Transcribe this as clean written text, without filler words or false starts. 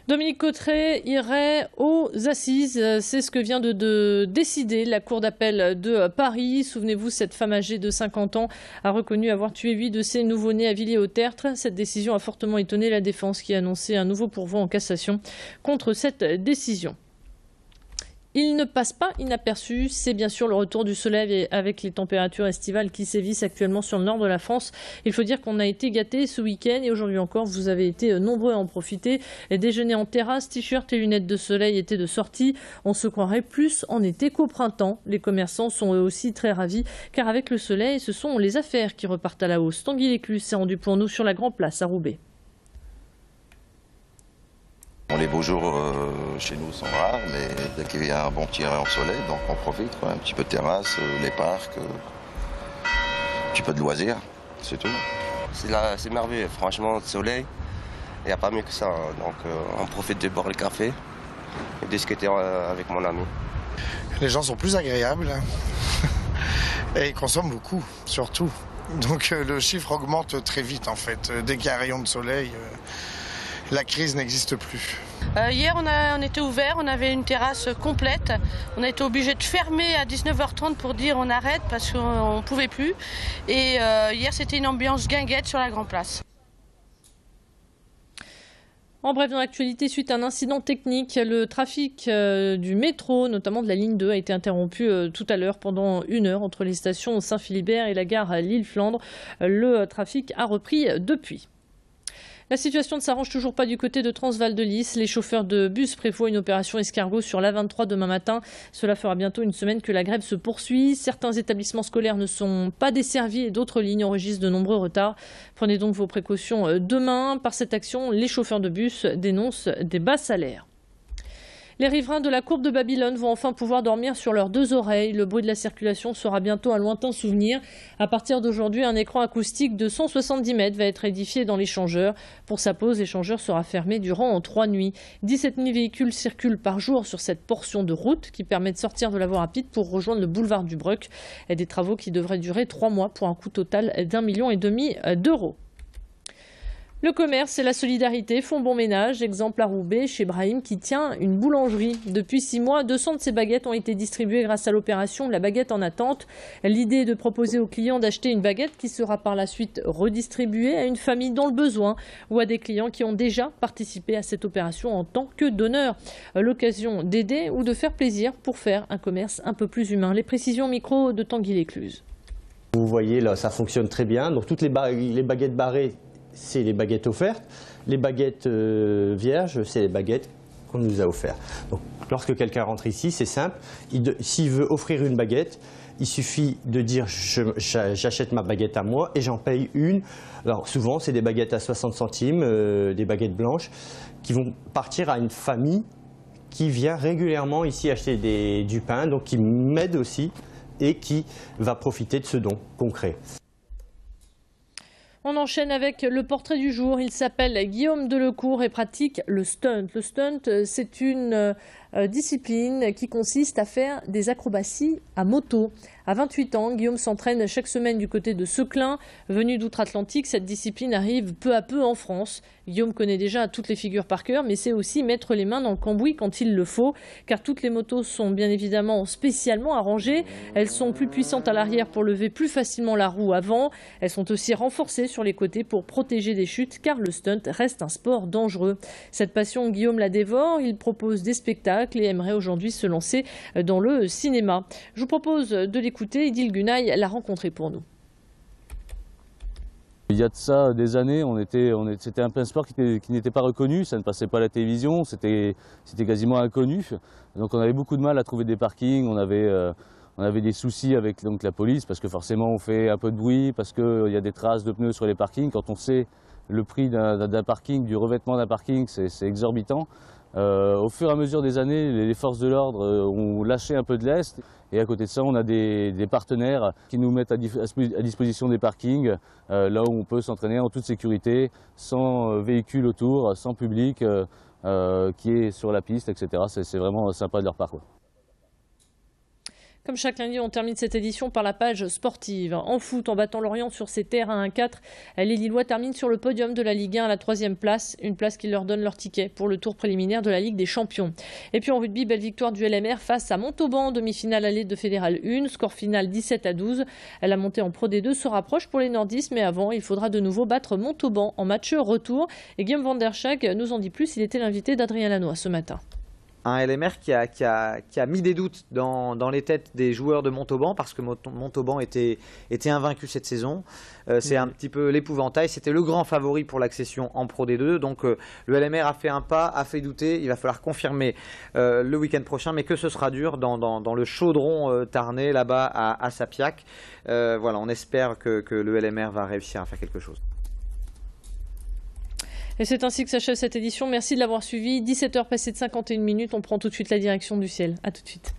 Dominique Cotterêts irait aux assises. C'est ce que vient de décider la Cour d'appel de Paris. Souvenez-vous, cette femme âgée de 50 ans a reconnu avoir tué 8 de ses nouveau-nés à Villiers-au-Tertre. Cette décision a fortement étonné la défense qui a annoncé un nouveau pourvoi en cassation contre cette décision. Il ne passe pas inaperçu, c'est bien sûr le retour du soleil avec les températures estivales qui sévissent actuellement sur le nord de la France. Il faut dire qu'on a été gâtés ce week-end et aujourd'hui encore, vous avez été nombreux à en profiter. Les déjeuners en terrasse, t-shirts et lunettes de soleil étaient de sortie. On se croirait plus en été qu'au printemps. Les commerçants sont eux aussi très ravis car avec le soleil, ce sont les affaires qui repartent à la hausse. Tanguy Lécluse s'est rendu pour nous sur la Grand Place à Roubaix. Les beaux jours chez nous sont rares, mais dès qu'il y a un bon petit rayon de soleil, donc on profite, quoi. Un petit peu de terrasse, les parcs, un petit peu de loisirs, c'est tout. C'est merveilleux, franchement, le soleil, il n'y a pas mieux que ça. Donc on profite de boire le café et de discuter avec mon ami. Les gens sont plus agréables et ils consomment beaucoup, surtout. Donc le chiffre augmente très vite en fait. Dès qu'il y a un rayon de soleil, la crise n'existe plus. Hier, on était ouvert, on avait une terrasse complète. On a été obligé de fermer à 19h30 pour dire on arrête parce qu'on ne pouvait plus. Et hier, c'était une ambiance guinguette sur la Grand Place. En bref, dans l'actualité, suite à un incident technique, le trafic du métro, notamment de la ligne 2, a été interrompu tout à l'heure pendant 1 heure entre les stations Saint-Philibert et la gare Lille-Flandre. Le trafic a repris depuis. La situation ne s'arrange toujours pas du côté de Transval de Lys. Les chauffeurs de bus prévoient une opération escargot sur l'A23 demain matin. Cela fera bientôt une semaine que la grève se poursuit. Certains établissements scolaires ne sont pas desservis et d'autres lignes enregistrent de nombreux retards. Prenez donc vos précautions demain. Par cette action, les chauffeurs de bus dénoncent des bas salaires. Les riverains de la courbe de Babylone vont enfin pouvoir dormir sur leurs 2 oreilles. Le bruit de la circulation sera bientôt un lointain souvenir. À partir d'aujourd'hui, un écran acoustique de 170 mètres va être édifié dans l'échangeur. Pour sa pause, l'échangeur sera fermé durant 3 nuits. 17 000 véhicules circulent par jour sur cette portion de route qui permet de sortir de la voie rapide pour rejoindre le boulevard du Bruck. Des travaux qui devraient durer 3 mois pour un coût total d'1,5 million d'euros. Le commerce et la solidarité font bon ménage. Exemple à Roubaix, chez Brahim qui tient une boulangerie. Depuis 6 mois, 200 de ces baguettes ont été distribuées grâce à l'opération La Baguette en attente. L'idée est de proposer aux clients d'acheter une baguette qui sera par la suite redistribuée à une famille dans le besoin ou à des clients qui ont déjà participé à cette opération en tant que donneurs. L'occasion d'aider ou de faire plaisir pour faire un commerce un peu plus humain. Les précisions au micro de Tanguy Lécluse. Vous voyez là, ça fonctionne très bien. Donc toutes les baguettes barrées, c'est les baguettes offertes. Les baguettes vierges, c'est les baguettes qu'on nous a offertes. Donc, lorsque quelqu'un rentre ici, c'est simple. S'il veut offrir une baguette, il suffit de dire j'achète ma baguette à moi et j'en paye une. Alors souvent, c'est des baguettes à 60 centimes, des baguettes blanches, qui vont partir à une famille qui vient régulièrement ici acheter du pain, donc qui m'aide aussi et qui va profiter de ce don concret. On enchaîne avec le portrait du jour. Il s'appelle Guillaume Delecourt et pratique le stunt. Le stunt, c'est une discipline qui consiste à faire des acrobaties à moto. À 28 ans, Guillaume s'entraîne chaque semaine du côté de Seclin. Venu d'outre-Atlantique, cette discipline arrive peu à peu en France. Guillaume connaît déjà toutes les figures par cœur, mais sait aussi mettre les mains dans le cambouis quand il le faut, car toutes les motos sont bien évidemment spécialement arrangées. Elles sont plus puissantes à l'arrière pour lever plus facilement la roue avant. Elles sont aussi renforcées sur les côtés pour protéger des chutes, car le stunt reste un sport dangereux. Cette passion, Guillaume la dévore. Il propose des spectacles et aimerait aujourd'hui se lancer dans le cinéma. Je vous propose de l'écouter. Idil Gunaï l'a rencontré pour nous. Il y a de ça des années, c'était un peu un sport qui n'était pas reconnu, ça ne passait pas à la télévision, c'était quasiment inconnu. Donc on avait beaucoup de mal à trouver des parkings, on avait des soucis avec donc, la police parce que forcément on fait un peu de bruit, parce qu'il y a des traces de pneus sur les parkings. Quand on sait le prix d'un parking, du revêtement d'un parking, c'est exorbitant. Au fur et à mesure des années, les forces de l'ordre ont lâché un peu de lest. Et à côté de ça, on a des partenaires qui nous mettent à disposition des parkings, là où on peut s'entraîner en toute sécurité, sans véhicule autour, sans public qui est sur la piste, etc. C'est vraiment sympa de leur part, quoi. Comme chaque lundi, on termine cette édition par la page sportive. En foot, en battant Lorient sur ses terres à 1-4, les Lillois terminent sur le podium de la Ligue 1 à la 3e place, une place qui leur donne leur ticket pour le tour préliminaire de la Ligue des Champions. Et puis en rugby, belle victoire du LMR face à Montauban, demi-finale allée de Fédéral 1, score final 17-12. La montée en Pro D2 se rapproche pour les nordistes, mais avant, il faudra de nouveau battre Montauban en match retour. Et Guillaume Van Der Schaag nous en dit plus, il était l'invité d'Adrien Lannoy ce matin. Un LMR qui a mis des doutes dans les têtes des joueurs de Montauban parce que Montauban était invaincu cette saison. C'est un petit peu l'épouvantail. C'était le grand favori pour l'accession en Pro D2. Donc le LMR a fait un pas, a fait douter. Il va falloir confirmer le week-end prochain, mais que ce sera dur dans le chaudron tarnais là-bas à Sapiac. Voilà, on espère que le LMR va réussir à faire quelque chose. Et c'est ainsi que s'achève cette édition. Merci de l'avoir suivi. 17h passées de 51 minutes. On prend tout de suite la direction du ciel. A tout de suite.